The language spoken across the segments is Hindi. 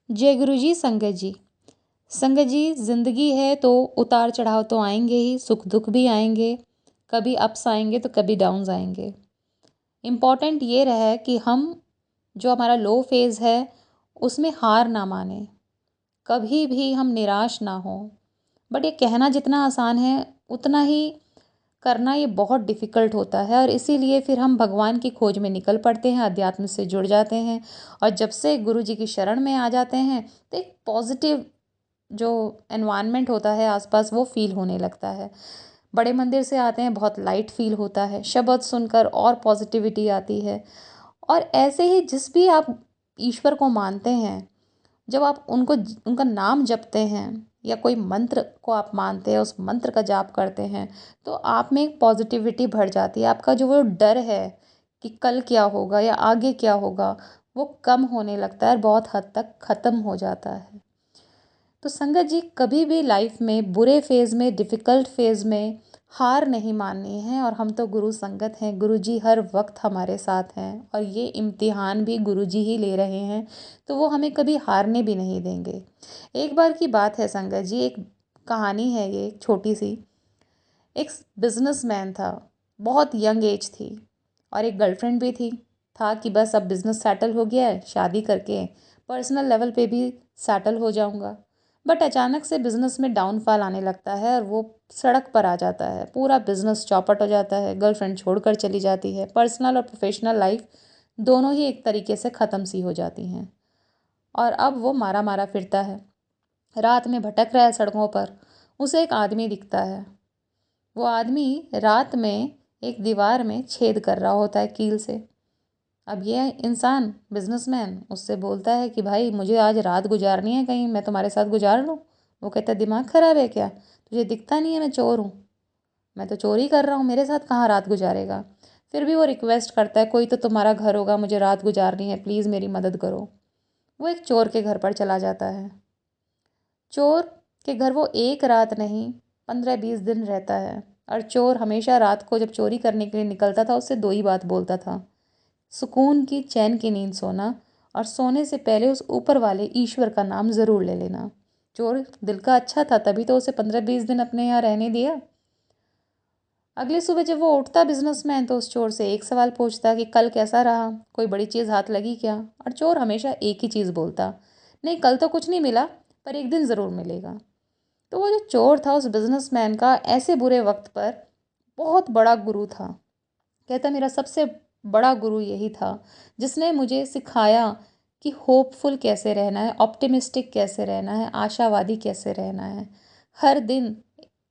जय गुरु जी। संगत जी, संगत जी, ज़िंदगी है तो उतार चढ़ाव तो आएंगे ही, सुख दुख भी आएंगे। कभी अप्स आएंगे तो कभी डाउन्स आएंगे। इम्पॉर्टेंट ये रहा है कि हम जो हमारा लो फेज़ है उसमें हार ना माने, कभी भी हम निराश ना हो। बट ये कहना जितना आसान है उतना ही करना ये बहुत डिफ़िकल्ट होता है, और इसीलिए फिर हम भगवान की खोज में निकल पड़ते हैं, अध्यात्म से जुड़ जाते हैं। और जब से गुरु जी की शरण में आ जाते हैं तो एक पॉजिटिव जो एनवायरनमेंट होता है आसपास वो फील होने लगता है। बड़े मंदिर से आते हैं, बहुत लाइट फील होता है, शब्द सुनकर और पॉजिटिविटी आती है। और ऐसे ही जिस भी आप ईश्वर को मानते हैं, जब आप उनका नाम जपते हैं या कोई मंत्र को आप मानते हैं, उस मंत्र का जाप करते हैं, तो आप में एक पॉजिटिविटी बढ़ जाती है। आपका जो वो डर है कि कल क्या होगा या आगे क्या होगा, वो कम होने लगता है और बहुत हद तक ख़त्म हो जाता है। तो संगत जी, कभी भी लाइफ में बुरे फेज़ में, डिफ़िकल्ट फेज़ में हार नहीं माननी है। और हम तो गुरु संगत हैं, गुरु जी हर वक्त हमारे साथ हैं, और ये इम्तिहान भी गुरु जी ही ले रहे हैं, तो वो हमें कभी हारने भी नहीं देंगे। एक बार की बात है संगत जी, एक कहानी है ये, एक छोटी सी। एक बिजनेसमैन था, बहुत यंग एज थी, और एक गर्लफ्रेंड भी थी। था कि बस अब बिज़नेस सेटल हो गया है, शादी करके पर्सनल लेवल पे भी सेटल हो जाऊंगा। बट अचानक से बिज़नेस में डाउनफॉल आने लगता है और वो सड़क पर आ जाता है। पूरा बिज़नेस चौपट हो जाता है, गर्लफ्रेंड छोड़कर चली जाती है, पर्सनल और प्रोफेशनल लाइफ दोनों ही एक तरीके से ख़त्म सी हो जाती हैं। और अब वो मारा मारा फिरता है, रात में भटक रहा है सड़कों पर। उसे एक आदमी दिखता है। वो आदमी रात में एक दीवार में छेद कर रहा होता है कील से। अब ये इंसान बिजनेसमैन उससे बोलता है कि भाई, मुझे आज रात गुजारनी है, कहीं मैं तुम्हारे साथ गुजार लूँ। वो कहता है, दिमाग ख़राब है क्या? तुझे दिखता नहीं है मैं चोर हूँ? मैं तो चोरी कर रहा हूँ, मेरे साथ कहाँ रात गुजारेगा? फिर भी वो रिक्वेस्ट करता है, कोई तो तुम्हारा घर होगा, मुझे रात गुजारनी है, प्लीज़ मेरी मदद करो। वो एक चोर के घर पर चला जाता है। चोर के घर वो एक रात नहीं, 15-20 दिन रहता है। और चोर हमेशा रात को जब चोरी करने के लिए निकलता था, उससे दो ही बात बोलता था: सुकून की, चैन की नींद सोना, और सोने से पहले उस ऊपर वाले ईश्वर का नाम ज़रूर ले लेना। चोर दिल का अच्छा था, तभी तो उसे 15-20 दिन अपने यहाँ रहने दिया। अगली सुबह जब वो उठता बिजनेसमैन, तो उस चोर से एक सवाल पूछता कि कल कैसा रहा, कोई बड़ी चीज़ हाथ लगी क्या? और चोर हमेशा एक ही चीज़ बोलता: नहीं, कल तो कुछ नहीं मिला, पर एक दिन ज़रूर मिलेगा। तो वो जो चोर था उस बिजनेसमैन का ऐसे बुरे वक्त पर बहुत बड़ा गुरु था। कहता, मेरा सबसे बड़ा गुरु यही था जिसने मुझे सिखाया कि होपफुल कैसे रहना है, ऑप्टिमिस्टिक कैसे रहना है, आशावादी कैसे रहना है। हर दिन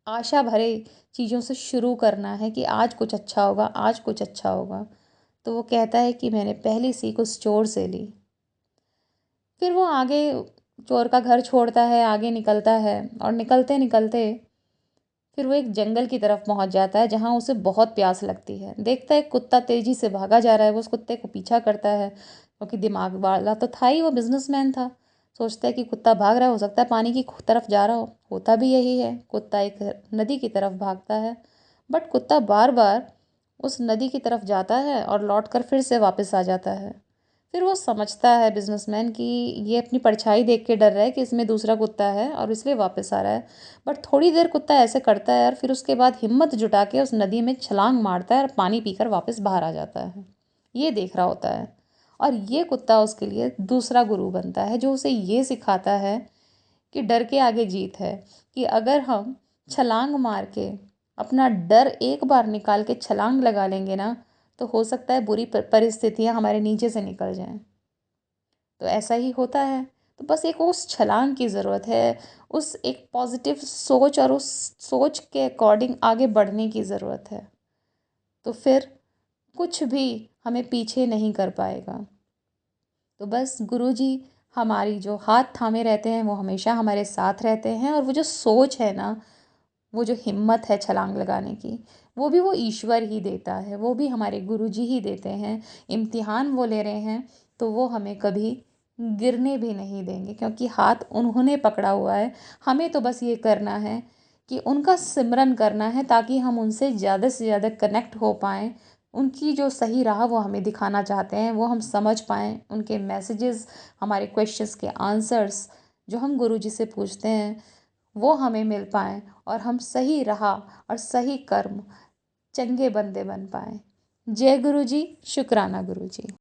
आशा भरे चीज़ों से शुरू करना है कि आज कुछ अच्छा होगा, आज कुछ अच्छा होगा। तो वो कहता है कि मैंने पहली सीख उस चोर से ली। फिर वो आगे चोर का घर छोड़ता है, आगे निकलता है, और निकलते निकलते फिर वो एक जंगल की तरफ पहुंच जाता है जहां उसे बहुत प्यास लगती है। देखता है कुत्ता तेजी से भागा जा रहा है, वो उस कुत्ते को पीछा करता है, क्योंकि दिमाग वाला तो था ही, वो बिजनेसमैन था। सोचता है कि कुत्ता भाग रहा है, हो सकता है पानी की तरफ जा रहा हो। होता भी यही है, कुत्ता एक नदी की तरफ भागता है। बट कुत्ता बार बार उस नदी की तरफ जाता है और लौट कर फिर से वापस आ जाता है। फिर वो समझता है बिजनेसमैन कि ये अपनी परछाई देख के डर रहा है कि इसमें दूसरा कुत्ता है और इसलिए वापस आ रहा है। बट थोड़ी देर कुत्ता ऐसे करता है और फिर उसके बाद हिम्मत जुटा के उस नदी में छलांग मारता है और पानी पीकर वापस बाहर आ जाता है। ये देख रहा होता है, और ये कुत्ता उसके लिए दूसरा गुरु बनता है, जो उसे ये सिखाता है कि डर के आगे जीत है। कि अगर हम छलांग मार के अपना डर एक बार निकाल के छलांग लगा लेंगे ना, तो हो सकता है बुरी परिस्थितियां हमारे नीचे से निकल जाएं। तो ऐसा ही होता है। तो बस एक उस छलांग की ज़रूरत है, उस एक पॉजिटिव सोच और उस सोच के अकॉर्डिंग आगे बढ़ने की ज़रूरत है। तो फिर कुछ भी हमें पीछे नहीं कर पाएगा। तो बस गुरुजी हमारी जो हाथ थामे रहते हैं, वो हमेशा हमारे साथ रहते हैं। और वो जो सोच है ना, वो जो हिम्मत है छलांग लगाने की, वो भी वो ईश्वर ही देता है, वो भी हमारे गुरुजी ही देते हैं। इम्तिहान वो ले रहे हैं, तो वो हमें कभी गिरने भी नहीं देंगे, क्योंकि हाथ उन्होंने पकड़ा हुआ है। हमें तो बस ये करना है कि उनका सिमरन करना है, ताकि हम उनसे ज़्यादा से ज़्यादा कनेक्ट हो पाएँ, उनकी जो सही राह वो हमें दिखाना चाहते हैं वो हम समझ पाएँ, उनके मैसेजेस, हमारे क्वेश्चंस के आंसर्स जो हम गुरुजी से पूछते हैं वो हमें मिल पाएँ और हम सही राह और सही कर्म, चंगे बंदे बन पाएँ। जय गुरु जी, शुक्राना गुरु जी।